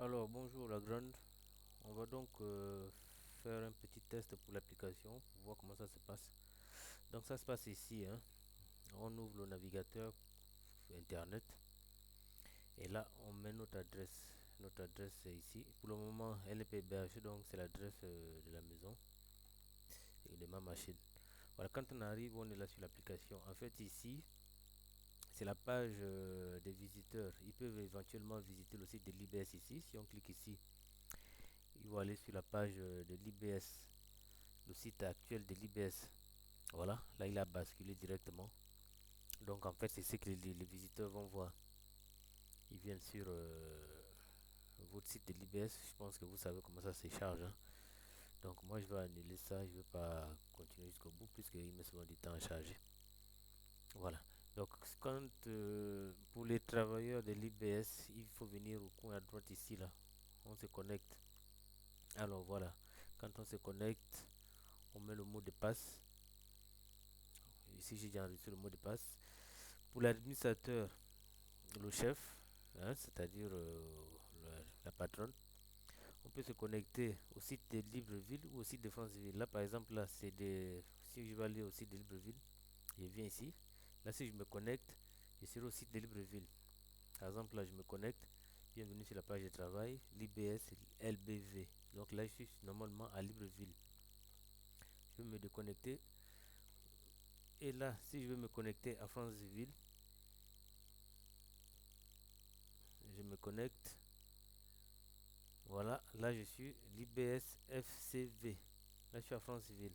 Alors, bonjour la grande. On va donc faire un petit test pour l'application pour voir comment ça se passe. Donc, ça se passe ici, hein. On ouvre le navigateur Internet et là, on met notre adresse. Notre adresse est ici. Pour le moment, elle n'est pas hébergée, donc c'est l'adresse de la maison et de ma machine. Voilà, quand on arrive, on est là sur l'application. En fait, ici, c'est la page des visiteurs. Ils peuvent éventuellement visiter le site de l'IBS ici. Si on clique ici, ils vont aller sur la page de l'IBS, le site actuel de l'IBS. Voilà, là il a basculé directement. Donc en fait, c'est ce que les visiteurs vont voir. Ils viennent sur votre site de l'IBS. Je pense que vous savez comment ça se charge, hein. Donc moi, je vais annuler ça. Je ne vais pas continuer jusqu'au bout puisqu'il me souvent du temps à charger. Voilà. Donc quand pour les travailleurs de l'IBS, il faut venir au coin à droite ici là. On se connecte. Alors voilà. Quand on se connecte, on met le mot de passe. Ici, j'ai déjà enregistré le mot de passe. Pour l'administrateur, le chef, hein, c'est-à-dire la patronne, on peut se connecter au site de Libreville ou au site de Franceville. Là, par exemple, là, si je vais aller au site de Libreville, je viens ici. Là, si je me connecte, je serai au site de Libreville. Par exemple, là, je me connecte. Bienvenue sur la page de travail, l'IBS LBV. Donc là, je suis normalement à Libreville. Je vais me déconnecter. Et là, si je veux me connecter à Franceville, je me connecte. Voilà, là je suis l'IBS FCV. Là je suis à Franceville.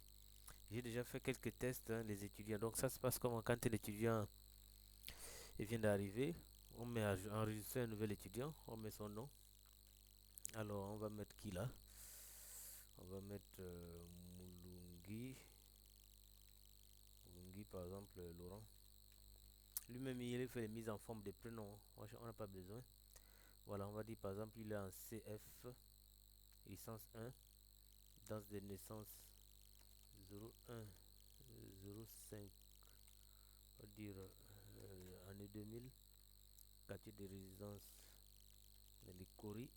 J'ai déjà fait quelques tests, hein, les étudiants. Donc ça se passe comme quand un étudiant vient d'arriver. On met à enregistrer un nouvel étudiant. On met son nom. Alors on va mettre qui là? On va mettre Mulungi. Mulungi par exemple Laurent. Lui-même il fait les mises en forme des prénoms. On n'a pas besoin. Voilà, on va dire par exemple il est en CF, licence 1, date de naissance 01 05, on va dire année 2000, quartier de résidence dans les Coris.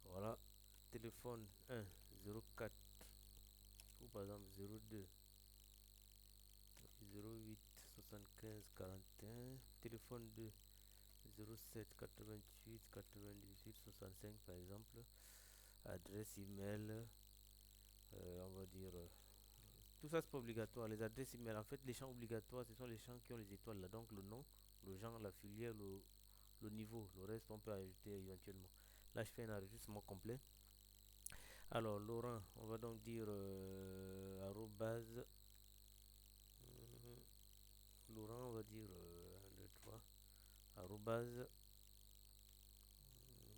Voilà, téléphone 1 04 ou par exemple 02 08 75 41, téléphone 2 07 88 98 65 par exemple, adresse email, on va dire tout ça c'est pas obligatoire. Les adresses email, en fait, les champs obligatoires, ce sont les champs qui ont les étoiles là. Donc le nom, le genre, la filière, le niveau. Le reste, on peut ajouter éventuellement. Là, je fais un enregistrement complet. Alors, Laurent, on va donc dire arrobase. Laurent, on va dire 1, 2, 3, arrobase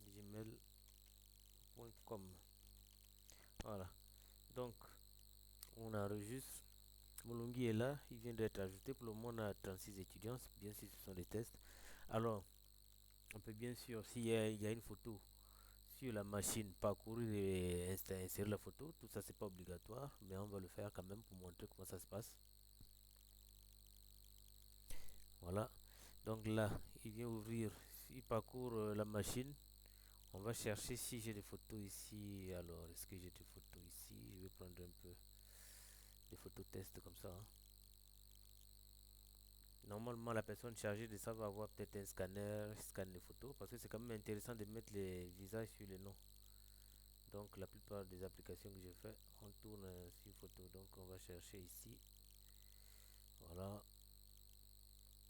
gmail.com. Voilà. Donc, on enregistre. Molungi est là, il vient d'être ajouté. Pour le moment, on a 36 étudiants. Bien sûr, ce sont des tests. Alors, on peut bien sûr, s'il y a une photo sur la machine, parcourir et insérer la photo. Tout ça, c'est pas obligatoire, mais on va le faire quand même pour montrer comment ça se passe. Voilà. Donc là, il vient ouvrir, il parcourt la machine. On va chercher si j'ai des photos ici. Alors, est-ce que j'ai des photos ici? Je vais prendre un peu des photos test comme ça, hein. Normalement, la personne chargée de ça va avoir peut-être un scanner, scanne les photos, parce que c'est quand même intéressant de mettre les visages sur les noms. Donc la plupart des applications que je fais, on tourne sur photo. Donc on va chercher ici. Voilà.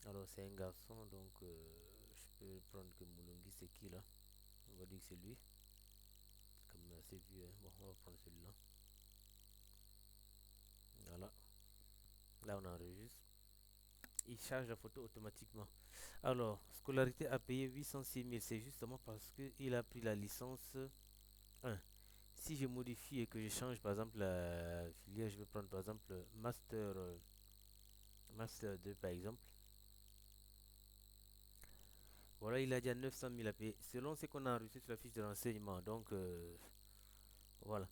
Alors c'est un garçon, donc je peux prendre que Moulungi c'est qui là? On va dire que c'est lui. C'est comme assez vieux, hein. Bon, on va prendre celui-là. Voilà. Là on enregistre. Il charge la photo automatiquement. Alors, scolarité à payer 806 000, c'est justement parce qu'il a pris la licence 1. Si je modifie et que je change par exemple la filière, je vais prendre par exemple Master 2 par exemple. Voilà, il a déjà 900 000 à payer selon ce qu'on a reçu sur la fiche de renseignement. Donc voilà,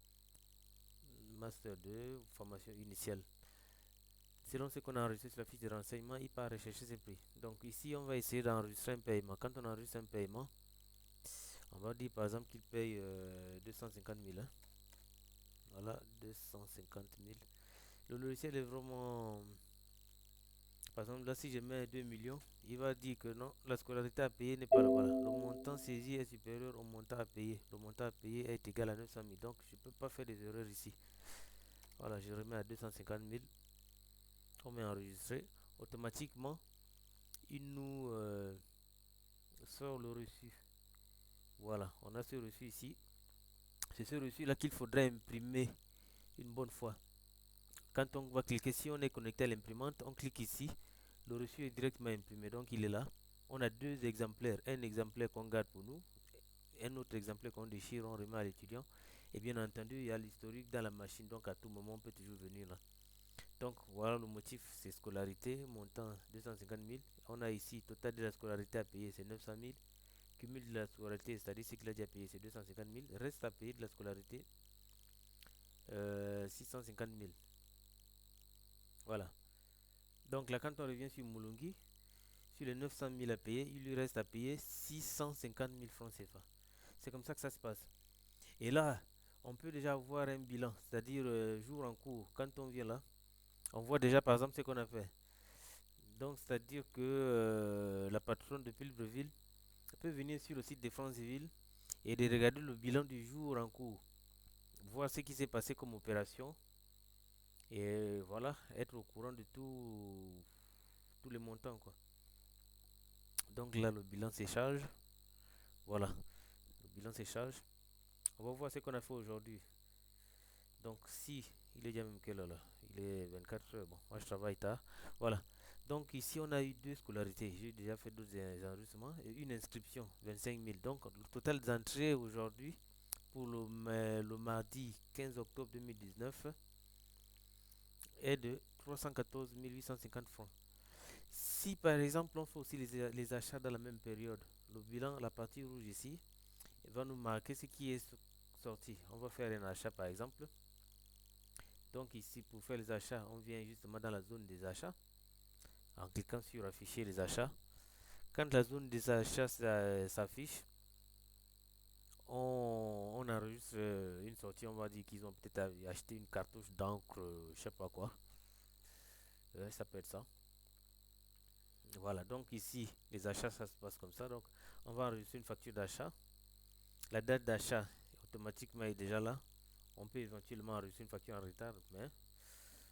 Master 2, formation initiale Selon ce qu'on a enregistré sur la fiche de renseignement, il part rechercher ses prix. Donc ici, on va essayer d'enregistrer un paiement. Quand on enregistre un paiement, on va dire par exemple qu'il paye 250 000. Hein. Voilà, 250 000. Le logiciel est vraiment... Par exemple, là, si je mets 2 millions, il va dire que non, la scolarité à payer n'est pas là. Voilà, le montant saisi est supérieur au montant à payer. Le montant à payer est égal à 900 000. Donc, je ne peux pas faire des erreurs ici. Voilà, je remets à 250 000. On met enregistré. Automatiquement, il nous sort le reçu. Voilà, on a ce reçu ici. C'est ce reçu-là qu'il faudrait imprimer une bonne fois. Quand on va cliquer, si on est connecté à l'imprimante, on clique ici. Le reçu est directement imprimé, donc il est là. On a deux exemplaires. Un exemplaire qu'on garde pour nous, un autre exemplaire qu'on déchire, on remet à l'étudiant. Et bien entendu, il y a l'historique dans la machine, donc à tout moment, on peut toujours venir là. Donc voilà, le motif, c'est scolarité, montant 250 000. On a ici, total de la scolarité à payer, c'est 900 000. Cumul de la scolarité, c'est-à-dire ce qu'il a déjà payé, c'est 250 000. Reste à payer de la scolarité, 650 000. Voilà. Donc là, quand on revient sur Moulungi, sur les 900 000 à payer, il lui reste à payer 650 000 francs CFA. C'est comme ça que ça se passe. Et là, on peut déjà avoir un bilan, c'est-à-dire jour en cours. Quand on vient là, on voit déjà par exemple ce qu'on a fait. Donc, c'est-à-dire que la patronne de Pilbreville peut venir sur le site de Franceville et de regarder le bilan du jour en cours, voir ce qui s'est passé comme opération et voilà, être au courant de tous les montants quoi. Donc là, le bilan se charge. Voilà, le bilan se charge. On va voir ce qu'on a fait aujourd'hui. Donc, si il est déjà même quelle heure là? Il est 24 heures. Bon, moi je travaille tard. Voilà. Donc, ici, on a eu deux scolarités. J'ai déjà fait d'autres enregistrements et une inscription, 25 000. Donc, le total d'entrées aujourd'hui pour le mardi 15 octobre 2019 est de 314 850 francs. Si par exemple on fait aussi les achats dans la même période, le bilan, la partie rouge ici, va nous marquer ce qui est sorti. On va faire un achat par exemple. Donc ici pour faire les achats, on vient justement dans la zone des achats en cliquant sur afficher les achats. Quand la zone des achats s'affiche, on enregistre une sortie. On va dire qu'ils ont peut-être acheté une cartouche d'encre, je sais pas quoi. Ça peut être ça. Voilà, donc ici, les achats, ça se passe comme ça. Donc, on va enregistrer une facture d'achat. La date d'achat, automatiquement, est déjà là. On peut éventuellement enregistrer une facture en retard, mais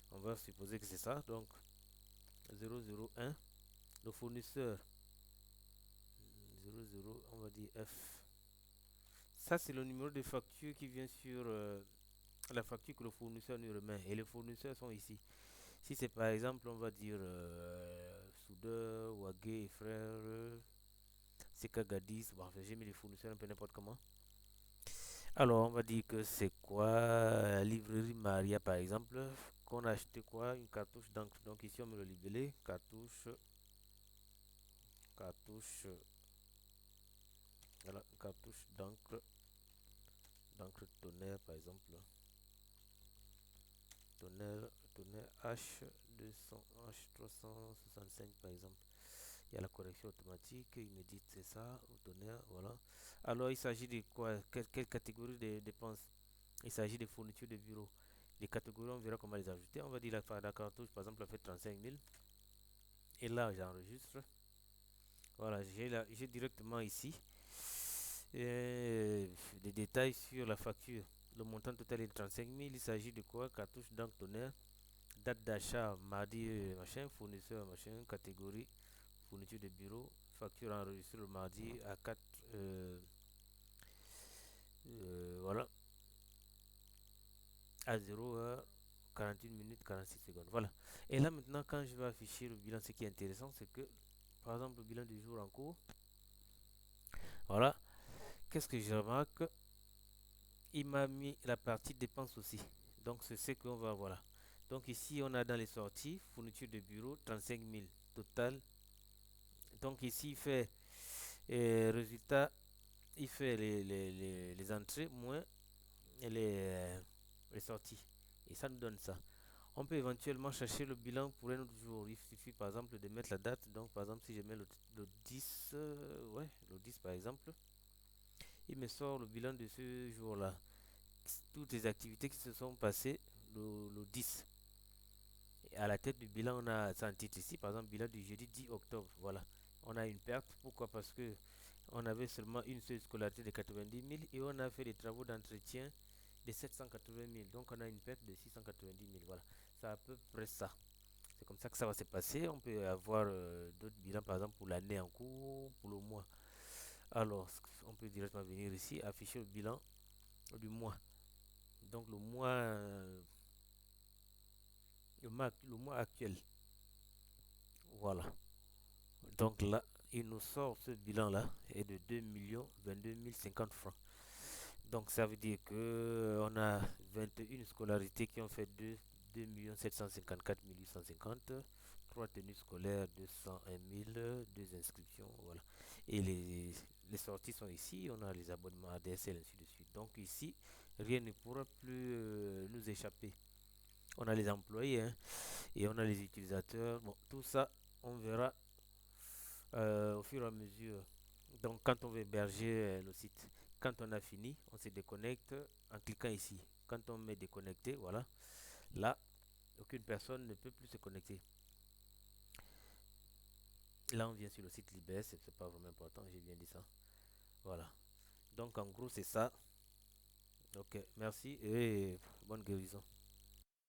on va supposer que c'est ça. Donc, 001, le fournisseur, 00, on va dire F. Ça, c'est le numéro de facture qui vient sur la facture que le fournisseur nous remet. Et les fournisseurs sont ici. Si c'est par exemple, on va dire Soudeur, Wagé et frères, c'est Kagadis. Bon, j'ai mis les fournisseurs un peu n'importe comment. Alors, on va dire que c'est quoi la livrerie Maria par exemple, qu'on a acheté quoi, une cartouche d'encre. Donc ici, on met le libellé, cartouche, voilà, cartouche d'encre tonnerre par exemple. Tonnerre H200, H365 par exemple. Il y a la correction automatique, il me dit c'est ça, tonnerre, voilà. Alors, il s'agit de quoi? Quelle catégorie de dépenses? Il s'agit de fournitures de bureau. Les catégories, on verra comment les ajouter. On va dire la cartouche, par exemple, a fait 35 000. Et là, j'enregistre. Voilà, j'ai directement ici des détails sur la facture. Le montant total est de 35 000. Il s'agit de quoi? Cartouche d'encre tonnerre. Date d'achat, mardi, machin, fournisseur, machin, catégorie, fourniture de bureau. Facture enregistrée le mardi à 4. Voilà. À 0h 41 minutes 46 secondes. Voilà. Et là maintenant, quand je vais afficher le bilan, ce qui est intéressant, c'est que par exemple le bilan du jour en cours, voilà, qu'est-ce que je remarque? Il m'a mis la partie dépenses aussi. Donc c'est ce qu'on va voilà. Donc ici on a dans les sorties, fourniture de bureau 35 000 total. Donc ici il fait résultat, il fait les entrées moins les sorties. Et ça nous donne ça. On peut éventuellement chercher le bilan pour un autre jour. Il suffit par exemple de mettre la date. Donc par exemple si je mets le 10, ouais, le 10 par exemple, il me sort le bilan de ce jour-là. Toutes les activités qui se sont passées le 10. Et à la tête du bilan, on a ça en titre ici, par exemple, bilan du jeudi 10 octobre. Voilà. On a une perte. Pourquoi? Parce que on avait seulement une seule scolarité de 90 000 et on a fait des travaux d'entretien de 780 000. Donc on a une perte de 690 000. Voilà. C'est à peu près ça. C'est comme ça que ça va se passer. On peut avoir d'autres bilans, par exemple, pour l'année en cours, pour le mois. Alors, on peut directement venir ici, afficher le bilan du mois. Donc le mois actuel. Voilà. Donc là, il nous sort ce bilan-là est de 2 22 050 francs. Donc ça veut dire que on a 21 scolarités qui ont fait 2 754 850, 3 tenues scolaires 201 000, 2 inscriptions, voilà. Et les sorties sont ici, on a les abonnements ADSL, ainsi de suite. Donc ici, rien ne pourra plus nous échapper. On a les employés hein, et on a les utilisateurs. Bon, tout ça, on verra au fur et à mesure. Donc quand on veut héberger le site, quand on a fini, on se déconnecte en cliquant ici. Quand on met déconnecté, voilà, là, aucune personne ne peut plus se connecter. Là, on vient sur le site Libes, c'est pas vraiment important, j'ai bien dit ça. Voilà. Donc en gros, c'est ça. Ok, merci et bonne guérison.